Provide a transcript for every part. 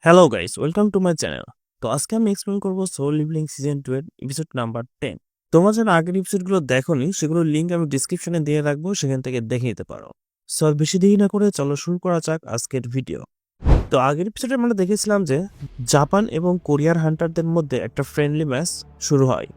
Hello guys, welcome to my channel. তো আজকে আমি এক্সপ্লেন করবো সোল লিভিং সিজন 2 এর এপিসোড নাম্বার 10। তোমরা যারা আগের এপিসোডগুলো দেখোনি সেগুলোর লিঙ্ক আমি ডিসক্রিপশনে দিয়ে রাখবো, সেখান থেকে দেখে নিতে পারো। সো আর বেশি দেরি না করে চলো শুরু করা যাক আজকের ভিডিও। তো আগের এপিসোডে আমরা দেখেছিলাম যে জাপান এবং কোরিয়ার হান্টারদের মধ্যে একটা ফ্রেন্ডলি ম্যাচ শুরু হয়।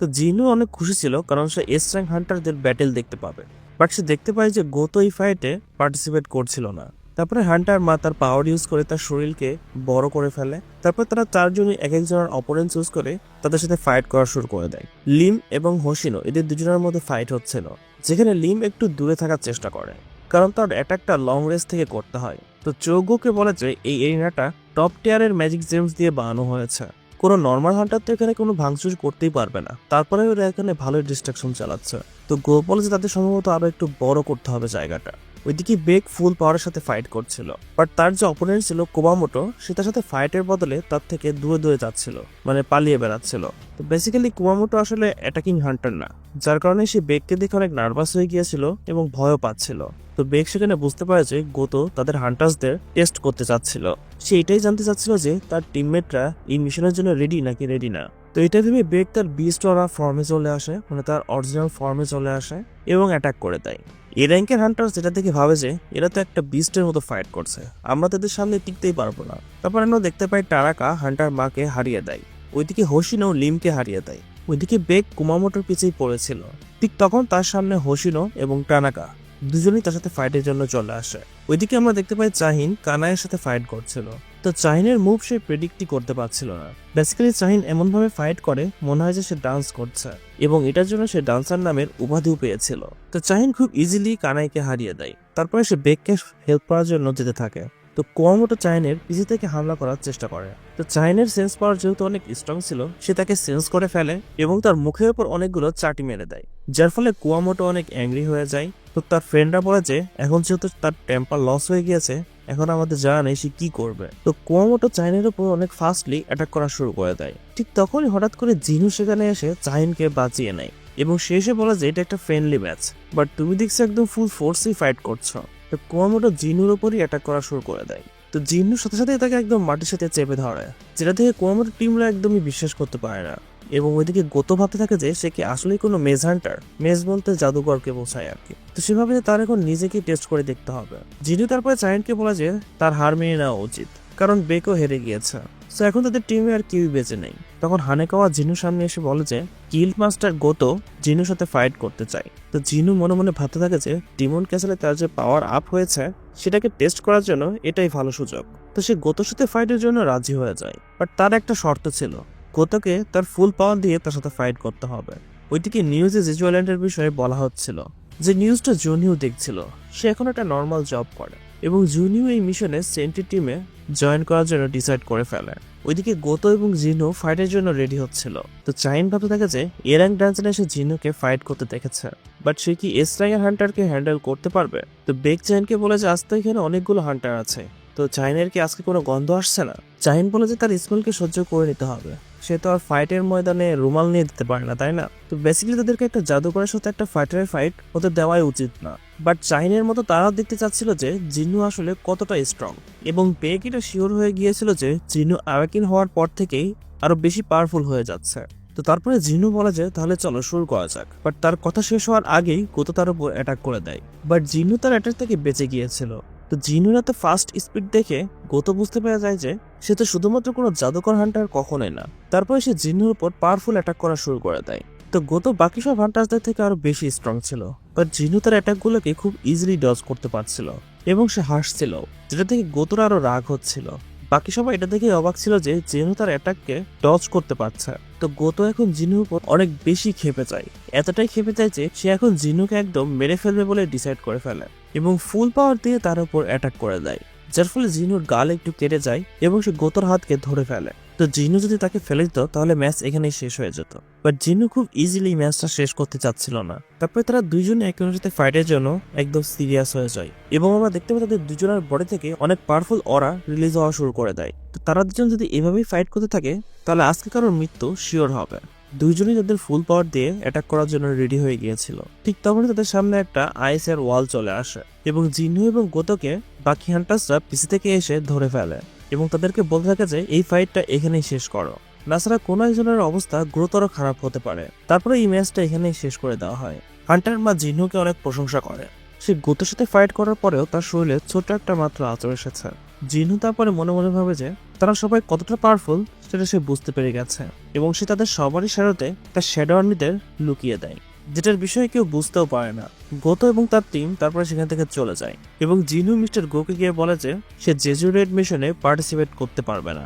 তো জিনু অনেক খুশি ছিল কারণ সে এস র্যাঙ্ক হান্টারদের ব্যাটেল দেখতে পাবে, বাট সে দেখতে পায় যে গোতো এই ফাইটে পার্টিসিপেট করছিল না। তারপরে হান্টার মা তার পাওয়ার ইউজ করে তার শরীরকে বড় করে ফেলে। তারপর তারা চারজনই এক একজনের অপোনেন্ট চুজ করে তাদের সাথে ফাইট করা শুরু করে দেয়। লিম এবং হোশিনো এদের দুজনের মধ্যে ফাইট হচ্ছিল, যেখানে লিম একটু দূরে থাকার চেষ্টা করে কারণ তার অ্যাটাকটা লং রেঞ্জ থেকে করতে হয়। তো চৌগোকে বলে যে এই এরিনাটা টপ টিয়ারের ম্যাজিক জেমস দিয়ে বানানো হয়েছে, কোনো নর্মাল হান্টার তো এখানে কোনো ভাঙচুর করতেই পারবে না। তারপরে ওরা এখানে ভালোই ডিস্ট্রাকশন চালাচ্ছে। তো গো বলে যে তাদের সম্ভবত আরো একটু বড় করতে হবে জায়গাটা। ওইদিকে বেক ফুল পাওয়ারের সাথে ফাইট করছিল, বাট তার যে অপোনেন্ট ছিল কুমামোটো, সে তার সাথে ফাইটের বদলে তার থেকে দূরে দূরে যাচ্ছিল, মানে পালিয়ে বেড়াচ্ছিল। তো বেসিক্যালি কুমামোটো আসলে অ্যাটাকিং হান্টার না, যার কারণে সে বেককে দেখে অনেক নার্ভাস হয়ে গিয়েছিল এবং ভয়ও পাচ্ছিল। তো বেক সেখানে বুঝতে পারে যে গোতো তাদের হান্টার্সদের টেস্ট করতে চাচ্ছিল। সে এটাই জানতে চাচ্ছিল যে তার টিমমেটরা এই মিশনের জন্য রেডি নাকি রেডি না। তো এটা ভেবে বেক তার বিস্ট ওরা ফর্মে চলে আসে, মানে তার অরিজিনাল ফর্মে চলে আসে এবং অ্যাটাক করে দেয়। এ র্যাঙ্কের হান্টার্স যেটা দেখে ভাবে যে এরা তো একটা বিস্টের মতো ফাইট করছে, আমরা তাদের সামনে টিকতেই পারবো না। তারপর আমরা দেখতে পাই টারাকা হান্টার মাকে হারিয়ে দেয়, ওইদিকে হোশিনো লিমকে হারিয়ে দেয়। ওইদিকে বেক কুমামোটোর পিছেই পড়েছিল। ঠিক তখন তার সামনে হোশিনো এবং টানাকা দুজনেই তার সাথে ফাইটের জন্য চলে আসে। ওইদিকে আমরা দেখতে পাই চাহিন কানায়ের সাথে ফাইট করছিল। তো চাহিনের মুভ সে প্রেডিক্টই করতে পারছিল না। বেসিক্যালি চাহিন এমনভাবে ফাইট করে মনে হয় যে সে ডান্স করছে, এবং এটার জন্য সে ডান্সার নামের উপাধিও পেয়েছিল। তো চাহিন খুব ইজিলি কানাইকে হারিয়ে দেয়। তারপরে সে বেককে হেল্প করার জন্য যেতে থাকে। তো কুয়ামোটো চাহিনের পিছে থেকে হামলা করার চেষ্টা করে। তো চাহিনের সেন্স পাওয়ার যেহেতু অনেক স্ট্রং ছিল, সে তাকে সেন্স করে ফেলে এবং তার মুখের উপর অনেকগুলো চাটি মেরে দেয়, যার ফলে কুয়ামোটো অনেক অ্যাংরি হয়ে যায়। তো তার ফ্রেন্ডরা বলে যে এখন যেহেতু তার টেম্পার লস হয়ে গিয়েছে, এখন আমাদের জানা নেই সে কি করবে। তো কুয়ামোটো চাহিনের উপর অনেক ফাস্টলি অ্যাটাক করা শুরু করে দেয়। ঠিক তখনই হঠাৎ করে জিনু সেখানে এসে চাহিনকে বাঁচিয়ে নেয় এবং সে এসে বলে যে এটা একটা ফ্রেন্ডলি ম্যাচ, বাট তুমি দেখছো একদম ফুল ফোর্সেই ফাইট করছো। তো কুয়ামোটো জিনুর উপরই অ্যাটাক করা শুরু করে দেয়। তো জিনুর সাথে সাথে তাকে একদম মাটির সাথে চেপে ধরে, যেটা থেকে কুয়ামোটো টিমরা একদমই বিশ্বাস করতে পারে না। এবং ওইদিকে গোতো ভাবতে থাকে যে সে কি আসলেই কোনো মেজ হান্টার, মেজ বলতে জাদুকরকে বোঝায় আর কি। তো সেভাবে তার এখন নিজেকে টেস্ট করে দেখতে হবে। জিনু তারপরে চায়নকে বলে যে তার হার মেনে নেওয়া উচিত, কারণ বেকও হেরে গিয়েছে। তো এখন তাদের টিমে আর কেউই বেঁচে নেই। তখন হানেকাওয়া জিনুর সামনে এসে বলে যে গিল্ড মাস্টার গোতো জিনুর সাথে ফাইট করতে চায়। তো জিনু মনে মনে ভাবতে থাকে যে ডিমন ক্যাসেলে তার যে পাওয়ার আপ হয়েছে সেটাকে টেস্ট করার জন্য এটাই ভালো সুযোগ। তো সে গোতোর সাথে ফাইটের জন্য রাজি হয়ে যায়, বাট তার একটা শর্ত ছিল, গোতোকে তার ফুল পাওয়ার দিয়ে তার সাথে ফাইট করতে হবে। ওইদিকে নিউজে জিজুয়াল্যান্ডের বিষয়ে বলা হচ্ছিল যে নিউজটা জুনিও দেখছিল। সে এখন একটা নর্মাল জব করে এবং জুনিও এই মিশনে সেন্ট্রি টিমে জয়েন করার জন্য ডিসাইড করে ফেলে। ওইদিকে গোতো এবং জিনু ফাইটের জন্য রেডি হচ্ছিল। তো চাইন ভাবতে থাকে যে এ র্যাঙ্ক ডান্সার এসে জিনুকে ফাইট করতে দেখেছে, বাট সে কি এস র্যাঙ্কের হান্টারকে হ্যান্ডেল করতে পারবে। তো বেক চাইনকে বলে যে আজ তো এখানে অনেকগুলো হান্টার আছে, তো চাইনের কি আজকে কোনো গন্ধ আসছে না। চাইন বলে যে তার স্মেলকে সহ্য করে নিতে হবে, সে তো আর ফাইটের ময়দানে রুমাল নিয়ে দিতে পারে না, তাই না। তো বেসিক্যালি তাদেরকে একটা জাদুকরের সাথে একটা ফাইটারের ফাইট ওদের দেওয়াই উচিত না। বাট চাইনের মতো তারাও দেখতে চাচ্ছিল যে জিনু আসলে কতটা স্ট্রং, এবং বেক এটা শিওর হয়ে গিয়েছিল যে জিনু আওয়াকিন হওয়ার পর থেকেই আরো বেশি পাওয়ারফুল হয়ে যাচ্ছে। তো তারপরে জিনু বলে যে তাহলে চলো শুরু করা যাক, বাট তার কথা শেষ হওয়ার আগেই গোতো তার উপর অ্যাটাক করে দেয়। বাট জিনু তার অ্যাটাক থেকে বেঁচে গিয়েছিল। তো জিনুর এত ফাস্ট স্পিড দেখে গোতো বুঝতে পারা যায় যে সে তো শুধুমাত্র কোনো জাদুকর হান্টার কখনোই না। তারপরে সে জিনুর উপর পাওয়ারফুল অ্যাটাক করা শুরু করে দেয়। তো গোতো বাকি সব হান্টার্সদের থেকে আরো বেশি স্ট্রং ছিল, বাট জিনু তার অ্যাটাকগুলোকে খুব ইজিলি ডজ করতে পারছিল এবং সে হাসছিল, যেটা থেকে গোতোর আরো রাগ হচ্ছিল। বাকি সবাই এটা দেখে অবাক ছিল যে জিনু তার অ্যাটাককে ডজ করতে পারছে। তো গোতো এখন জিনুর উপর অনেক বেশি খেপে যায়, এতটাই খেপে যায় যে সে এখন জিনুকে একদম মেরে ফেলবে বলে ডিসাইড করে ফেলে এবং ফুল পাওয়ার দিয়ে তার উপর অ্যাটাক করে দেয়, যার ফলে জিনুর গাল একটু কেটে যায় এবং সে গোতোর হাতকে ধরে ফেলে। তো জিনু যদি তাকে ফেলে দিত তাহলে ম্যাচ এখানেই শেষ হয়ে যেত, বাট জিনু খুব ইজিলি ম্যাচটা শেষ করতে চাচ্ছিল না। তারপরে তারা দুইজনে একে অন্যের সাথে ফাইটের জন্য একদম সিরিয়াস হয়ে যায় এবং আমরা দেখতে পাই তাদের দুজনের বডি থেকে অনেক পাওয়ারফুল অরা রিলিজ হওয়া শুরু করে দেয়। তো তারা দুজন যদি এভাবেই ফাইট করতে থাকে তাহলে আজকে কারোর মৃত্যু শিওর হবে। দুইজনই তাদের ফুল পাওয়ার দিয়ে অ্যাটাক করার জন্য রেডি হয়ে গিয়েছিল। ঠিক তখনই তাদের সামনে একটা আইসের ওয়াল চলে আসে এবং জিনু এবং গোতোকে বাকি হান্টার্সরা পিছে থেকে এসে ধরে ফেলে। এবং তাদেরকে বলতে থাকে যে এই ফাইটটা এখানেই শেষ করো, না ছাড়া কোনো একজনের অবস্থা গুরুতর খারাপ হতে পারে। তারপরে এই ম্যাচটা এখানেই শেষ করে দেওয়া হয়। হান্টার মা জিনহুকে অনেক প্রশংসা করে। সে গোতের সাথে ফাইট করার পরেও তার শরীরে ছোট্ট একটা মাত্র আঁচড় এসেছে। জিনহু তারপরে মনে মনে ভাবে যে তারা সবাই কতটা পাওয়ারফুল সেটা সে বুঝতে পেরে গেছে, এবং সে তাদের সবারই সারতে তার শ্যাডো আর্মিদের লুকিয়ে দেয়, যেটার বিষয়ে কেউ বুঝতেও পারে না। গোতো এবং তার টিম তারপরে সেখান থেকে চলে যায়, এবং জিনহু মিস্টার গোকে গিয়ে বলে যে সে জেজু রেড মিশনে পার্টিসিপেট করতে পারবে না।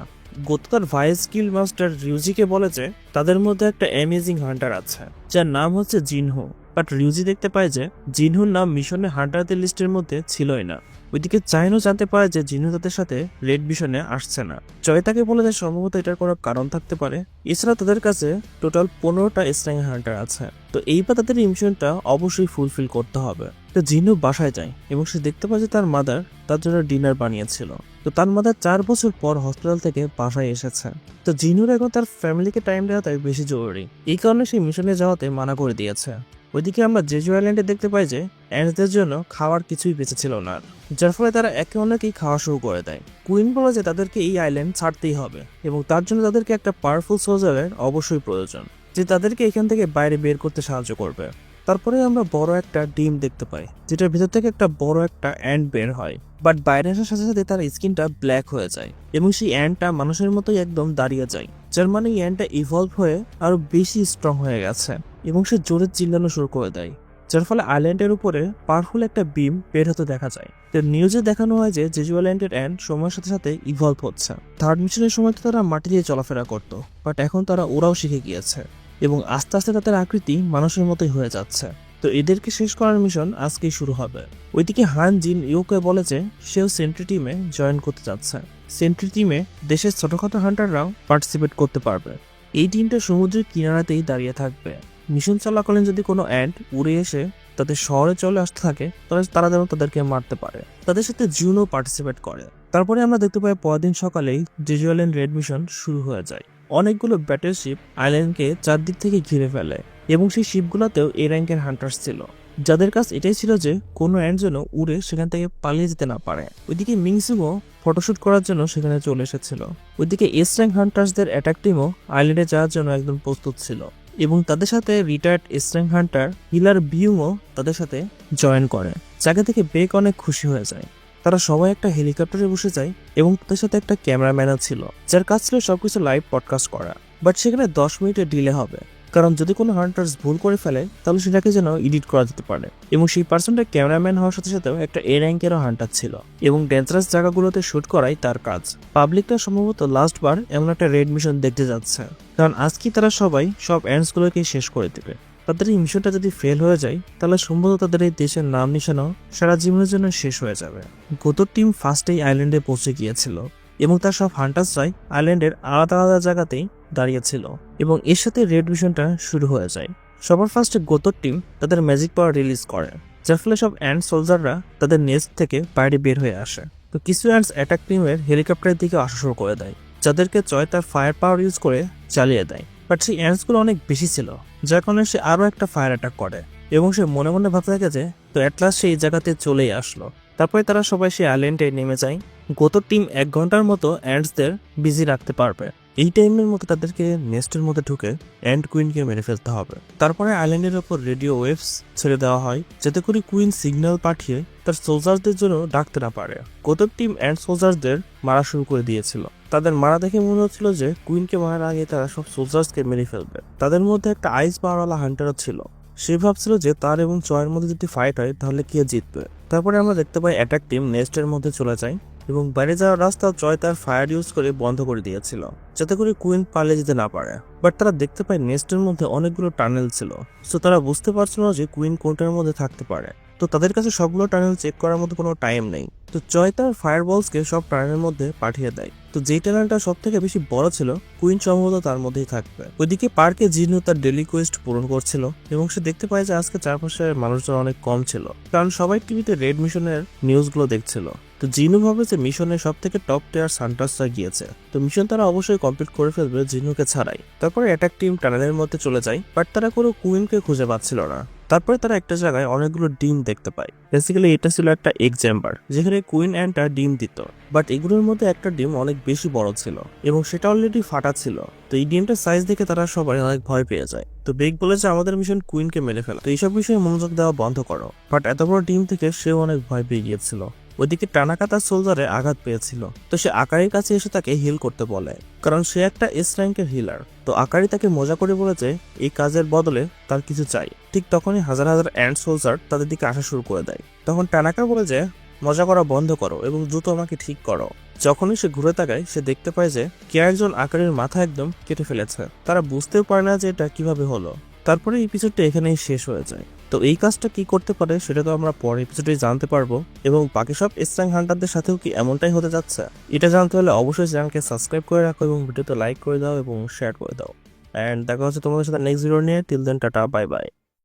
গোতো তার ভাইস স্কিল মাস্টার রিউজিকে বলে যে তাদের মধ্যে একটা অ্যামেজিং হান্টার আছে যার নাম হচ্ছে জিনহু। বাট রিউজি দেখতে পায় যে জিনহুর নাম মিশনে হান্টারদের লিস্টের মধ্যে ছিলই না। ওইদিকে চাইনও জানতে পারে যে জিনহু তাদের সাথে রেড মিশনে আসছে না। জয় তাকে বলে যে সম্ভবত এটার কোনো কারণ থাকতে পারে। এছাড়া তাদের কাছে টোটাল 15টা স্ট্রাইং হান্টার আছে, তো এইবার তাদের মিশনটা অবশ্যই ফুলফিল করতে হবে। তো জিনহু বাসায় যায় এবং সে দেখতে পায় যে তার মাদার তার জন্য ডিনার বানিয়েছিল। তো তার মাদার 4 বছর পর হসপিটাল থেকে বাসায় এসেছে। তো জিনহুর এখন তার ফ্যামিলিকে টাইম দেওয়াটাই বেশি জরুরি, এই কারণে সে মিশনে যাওয়াতে মানা করে দিয়েছে। ওইদিকে আমরা জেজু আইল্যান্ডে দেখতে পাই যে অ্যান্ডসদের জন্য খাওয়ার কিছুই বেঁচে ছিল না, যার ফলে তারা একে অন্যকেই খাওয়া শুরু করে দেয়। কুইন বলে যে তাদেরকে এই আইল্যান্ড ছাড়তেই হবে এবং তার জন্য তাদেরকে একটা পাওয়ারফুল সোলজারের অবশ্যই প্রয়োজন, যে তাদেরকে এখান থেকে বাইরে বের করতে সাহায্য করবে। তারপরে আমরা বড় একটা ডিম দেখতে পাই, যেটার ভিতর থেকে একটা বড় একটা অ্যান্ড বের হয়। বাট বাইরে আসার সাথে সাথে তার স্কিনটা ব্ল্যাক হয়ে যায় এবং সেই অ্যান্ডটা মানুষের মতোই একদম দাঁড়িয়ে যায়, যার মানে এই অ্যান্ডটা ইভলভ হয়ে আরো বেশি স্ট্রং হয়ে গেছে এবং সে জোরে চিল্লানো শুরু করে দেয়, যার ফলে আইল্যান্ডের উপরে পাওয়ারফুল একটা বিম বের হতে দেখা যায়। তো নিউজে দেখানো হয় যে জেজু আইল্যান্ডের অ্যান্ড সময়ের সাথে সাথে ইভলভ হচ্ছে। থার্ড মিশনের সময় তো তারা মাটি দিয়ে চলাফেরা করতো, বাট এখন তারা ওরাও শিখে গিয়েছে এবং আস্তে আস্তে তাদের আকৃতি মানুষের মতোই হয়ে যাচ্ছে। তো এদেরকে শেষ করার মিশন আজকেই শুরু হবে। ওইদিকে হান জিন ইউকে বলে যে সেও সেন্ট্রি টিমে জয়েন করতে যাচ্ছে। সেন্ট্রি টিমে দেশের ছোটখাটো হান্টাররাও পার্টিসিপেট করতে পারবে। এই টিমটা সমুদ্রের কিনারাতেই দাঁড়িয়ে থাকবে। মিশন চলাকালীন যদি কোনো অ্যান্ট উড়ে এসে তাদের শহরে চলে আসতে থাকে তাহলে তারা যেন তাদেরকে মারতে পারে। তাদের সাথে জুনও পার্টিসিপেট করে। তারপরে আমরা দেখতে পাই পরের দিন সকালেই জেজু আইল্যান্ড রেড মিশন শুরু হয়ে যায়। অনেকগুলো ব্যাটেল শিপ আইল্যান্ডকে চারদিক থেকে ঘিরে ফেলে এবং সেই শিপগুলোতেও এ র্যাঙ্কের হান্টার্স ছিল, যাদের কাজ এটাই ছিল যে কোনো অ্যান্ড যেন উড়ে সেখান থেকে পালিয়ে যেতে না পারে। ওইদিকে মিংসুমও ফটোশুট করার জন্য সেখানে চলে এসেছিল। ওইদিকে এস র্যাঙ্ক হান্টার্সদের অ্যাটাক টিমও আইল্যান্ডে যাওয়ার জন্য একদম প্রস্তুত ছিল এবং তাদের সাথে retired S rank hunter healer বিউমও তাদের সাথে জয়েন করে। জায়গা থেকে বেক অনেক খুশি হয়ে যায়। তারা সবাই একটা হেলিকপ্টারে বসে যায় এবং তাদের সাথে একটা ক্যামেরাম্যানও ছিল, যার কাজ ছিল সবকিছু লাইভ পডকাস্ট করা। বাট সেখানে 10 মিনিটের ডিলে হবে, কারণ যদি কোনো হান্টার্স ভুল করে ফেলে তাহলে সেটাকে যেন এডিট করা যেতে পারে। এবং সেই পার্সনটা ক্যামেরাম্যান হওয়ার সাথে সাথেও একটা এ র্যাঙ্কেরও হান্টার ছিল এবং ডেঞ্জারাস জায়গাগুলোতে শুট করাই তার কাজ। পাবলিকটা সম্ভবত লাস্ট বার এমন একটা রেড মিশন দেখতে যাচ্ছে, কারণ আজকে তারা সবাই সব অ্যান্ডসগুলোকে শেষ করে দেবে। তাদের এই মিশনটা যদি ফেল হয়ে যায় তাহলে সম্ভবত তাদের এই দেশের নাম নিশানাও সারা জীবনের জন্য শেষ হয়ে যাবে। গোতোর টিম ফার্স্টেই আইল্যান্ডে পৌঁছে গিয়েছিল এবং তার সব হান্টার্সরাই আইল্যান্ডের আলাদা আলাদা জায়গাতেই দাঁড়িয়েছিল এবং এর সাথে রেড মিশনটা শুরু হয়ে যায়। সবার ফার্স্টে গোতোর টিম তাদের ম্যাজিক পাওয়ার রিলিজ করে, যার ফলে সব অ্যান্ড সোলজাররা তাদের নেস্ট থেকে বাইরে বের হয়ে আসে। তো কিছু অ্যান্ডস অ্যাটাক টিমের হেলিকপ্টারের দিকে আসা শুরু করে দেয়, যাদেরকে চয় তার ফায়ার পাওয়ার ইউজ করে চালিয়ে দেয়। বাট সেই অ্যান্ডসগুলো অনেক বেশি ছিল, যার কারণে সে আরও একটা ফায়ার অ্যাটাক করে এবং সে মনে মনে ভাবতে থাকে যে তো অ্যাটলাস সেই জায়গাতে চলেই আসলো। তারপরে তারা সবাই সেই আইল্যান্ডে নেমে যায়। গোতোর টিম 1 ঘন্টার মতো অ্যান্ডসদের বিজি রাখতে পারবে। এই টাইমের মধ্যে তাদেরকে নেস্টের মধ্যে ঢুকে অ্যান্ড কুইনকে মেরে ফেলতে হবে। তারপরে আইল্যান্ডের ওপর রেডিও ওয়েভস ছেড়ে দেওয়া হয়, যাতে করে কুইন সিগন্যাল পাঠিয়ে তার সোলজারদের জন্য ডাকতে না পারে। গোতোর টিম অ্যান্ড সোলজারদের মারা শুরু করে দিয়েছিল। তাদের মারা দেখে মনে হচ্ছিল যে কুইনকে মারার আগে তারা সব সোলজার্সকে মেরে ফেলবে। তাদের মধ্যে একটা আইস পাওয়ারওয়ালা হান্টারও ছিল। সে ভাবছিল যে তার এবং চয়ের মধ্যে যদি ফাইট হয় তাহলে কে জিতবে। তারপরে আমরা দেখতে পাই অ্যাটাক টিম নেস্টের মধ্যে চলে যায় এবং বাইরে যাওয়ার রাস্তা জয় তার ফায়ার ইউজ করে বন্ধ করে দিয়েছিল, যাতে করে কুইন পালিয়ে যেতে না পারে। বাট তারা দেখতে পায় নেস্টের মধ্যে অনেকগুলো টানেল ছিল, সো তারা বুঝতে পারছিল না যে কুইন কোনটার মধ্যে থাকতে পারে। তো তাদের কাছে সবগুলো টানেল চেক করার মতো কোনো টাইম নেই। তো জয় তার ফায়ারবলসকে সব টানেলের মধ্যে পাঠিয়ে দেয়। তো যেই টানেলটা সব থেকে বেশি বড় ছিল কুইন সম্ভবত তার মধ্যেই থাকবে। ওইদিকে পার্কে জিনু তার ডেলি কোয়েস্ট পূরণ করছিল এবং সে দেখতে পায় যে আজকে চারপাশের মানুষজন অনেক কম ছিল, কারণ সবাই টিভিতে রেড মিশনের নিউজগুলো দেখছিল। তো জিনু ভাবে যে মিশনের সব থেকে টপ টিয়ার হান্টার্সরা গিয়েছে, তো মিশন তারা অবশ্যই কমপ্লিট করে ফেলবে জিনুকে ছাড়াই। তারপরে অ্যাটাক টিম টানেলের মধ্যে চলে যায়, বাট তারা কোনো কুইনকে খুঁজে পাচ্ছিল না। তারপরে তারা একটা জায়গায় অনেকগুলো ডিম দেখতে পায়। বেসিক্যালি এটা ছিল একটা এগ চেম্বার, যেখানে কুইন অ্যান্টটা ডিম দিত। বাট এগুলোর মধ্যে একটা ডিম অনেক বেশি বড় ছিল এবং সেটা অলরেডি ফাটা ছিল। তো এই ডিমটার সাইজ দেখে তারা সবাই অনেক ভয় পেয়ে যায়। তো বেগ বলেছে আমাদের মিশন কুইনকে মেরে ফেলা, তো এইসব বিষয়ে মনোযোগ দেওয়া বন্ধ করো। বাট এত বড় ডিম থেকে সেও অনেক ভয় পেয়ে গিয়েছিল। ওইদিকে টানাকা তার সোলজারে আঘাত পেয়েছিল, তো সে আকারির কাছে এসে তাকে হিল করতে বলে, কারণ সে একটা এস র্যাঙ্কের হিলার। তো আকারি তাকে মজা করে বলেছে এই কাজের বদলে তার কিছু চাই। ঠিক তখনই হাজার হাজার অ্যান্ড সোলজার তাদের দিকে আসা শুরু করে দেয়। তখন টানাকা বলে যে মজা করা বন্ধ করো এবং দ্রুত আমাকে ঠিক করো। যখনই সে ঘুরে তাকায় সে দেখতে পায় যে কে একজন আকারের মাথা একদম কেটে ফেলেছে। তারা বুঝতেও পারে না যে এটা কিভাবে হলো। তারপরে এপিসোডটা এখানেই শেষ হয়ে যায়। তো এই কাজটা কি করতে পারে সেটা তো আমরা পরের এপিসোডে জানতে পারবো, এবং বাকি সব স্ট্রাং হান্টারদের সাথেও কি এমনটাই হতে যাচ্ছে এটা জানতে হলে অবশ্যই চ্যানেলকে সাবস্ক্রাইব করে রাখো এবং ভিডিওতে লাইক করে দাও এবং শেয়ার করে দাও। অ্যান্ড দেখা হচ্ছে তোমাদের সাথে নেক্সট ভিডিও নিয়ে। Till then tata, bye by.